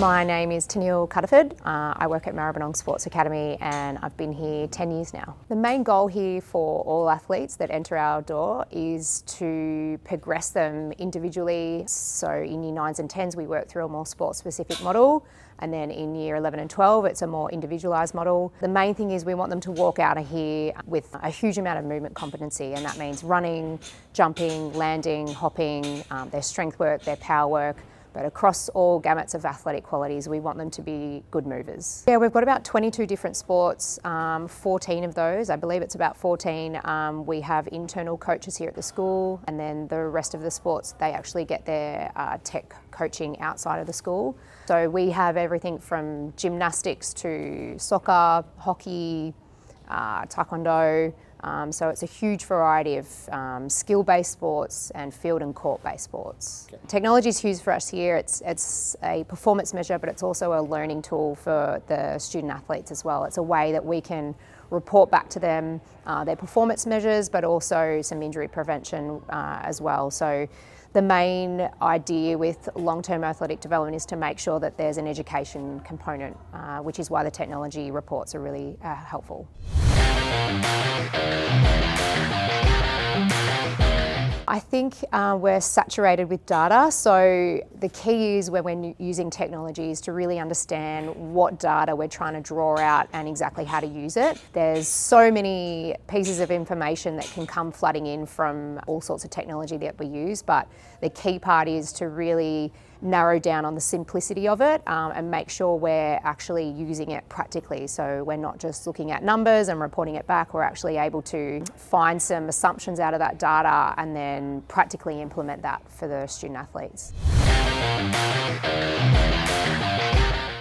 My name is Tennille Cuttiford. I work at Maribyrnong Sports Academy and I've been here 10 years now. The main goal here for all athletes that enter our door is to progress them individually. So in year 9s and 10s we work through a more sport specific model, and then in year 11 and 12 it's a more individualised model. The main thing is we want them to walk out of here with a huge amount of movement competency, and that means running, jumping, landing, hopping, their strength work, their power work. But across all gamuts of athletic qualities, we want them to be good movers. Yeah, we've got about 22 different sports, 14 of those, I believe it's about 14. We have internal coaches here at the school, and then the rest of the sports, they actually get their tech coaching outside of the school. So we have everything from gymnastics to soccer, hockey, Taekwondo. So it's a huge variety of skill-based sports and field and court-based sports. Okay. Technology is huge for us here. It's a performance measure, but it's also a learning tool for the student athletes as well. It's a way that we can report back to them their performance measures, but also some injury prevention as well. So the main idea with long-term athletic development is to make sure that there's an education component, which is why the technology reports are really helpful. I think we're saturated with data, so the key is when we're using technology is to really understand what data we're trying to draw out and exactly how to use it. There's so many pieces of information that can come flooding in from all sorts of technology that we use, but the key part is to really narrow down on the simplicity of it and make sure we're actually using it practically. So we're not just looking at numbers and reporting it back, we're actually able to find some assumptions out of that data and then practically implement that for the student athletes.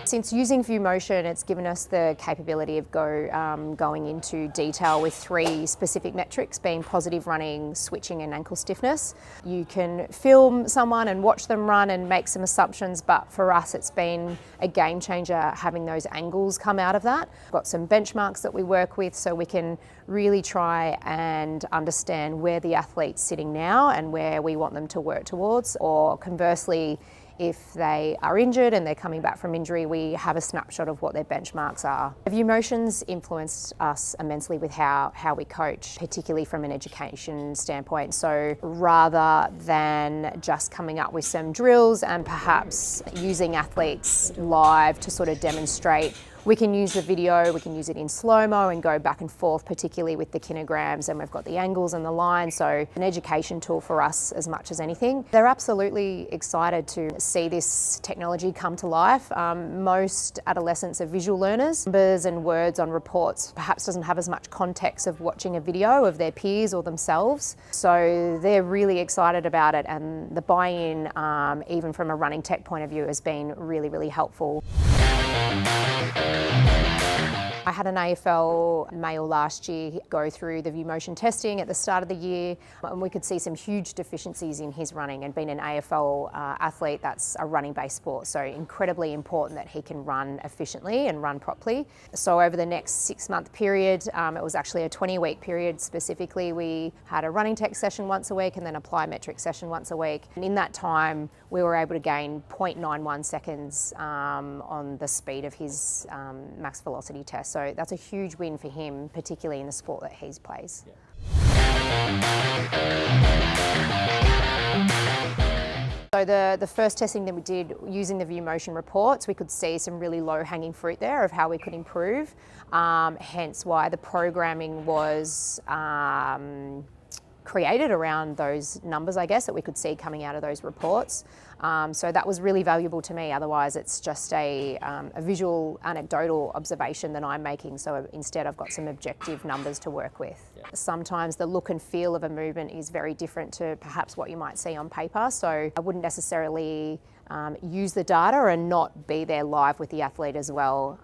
Since using VueMotion, it's given us the capability of going into detail with 3 specific metrics, being positive running, switching and ankle stiffness. You can film someone and watch them run and make some assumptions, but for us it's been a game changer having those angles come out of that. We've got some benchmarks that we work with so we can really try and understand where the athlete's sitting now and where we want them to work towards, or conversely, if they are injured and they're coming back from injury, we have a snapshot of what their benchmarks are. VueMotion's influenced us immensely with how we coach, particularly from an education standpoint. So rather than just coming up with some drills and perhaps using athletes live to sort of demonstrate, we can use the video, we can use it in slow-mo and go back and forth, particularly with the kilograms, and we've got the angles and the lines, so an education tool for us as much as anything. They're absolutely excited to see this technology come to life. Most adolescents are visual learners. Numbers and words on reports perhaps doesn't have as much context of watching a video of their peers or themselves. So they're really excited about it, and the buy-in, even from a running tech point of view, has been really, really helpful. I had an AFL male last year go through the VueMotion testing at the start of the year, and we could see some huge deficiencies in his running, and being an AFL athlete, that's a running-based sport, so incredibly important that he can run efficiently and run properly. So over the next 6-month period, it was actually a 20-week period specifically, we had a running tech session once a week and then a plyometric session once a week. And in that time, we were able to gain 0.91 seconds on the speed of his max velocity test. So that's a huge win for him, particularly in the sport that he plays. So the first testing that we did using the VueMotion reports, we could see some really low-hanging fruit there of how we could improve, hence why the programming was created around those numbers, I guess, that we could see coming out of those reports. So that was really valuable to me. Otherwise, it's just a visual, anecdotal observation that I'm making. So instead, I've got some objective numbers to work with. Yeah. Sometimes the look and feel of a movement is very different to perhaps what you might see on paper. So I wouldn't necessarily use the data and not be there live with the athlete as well.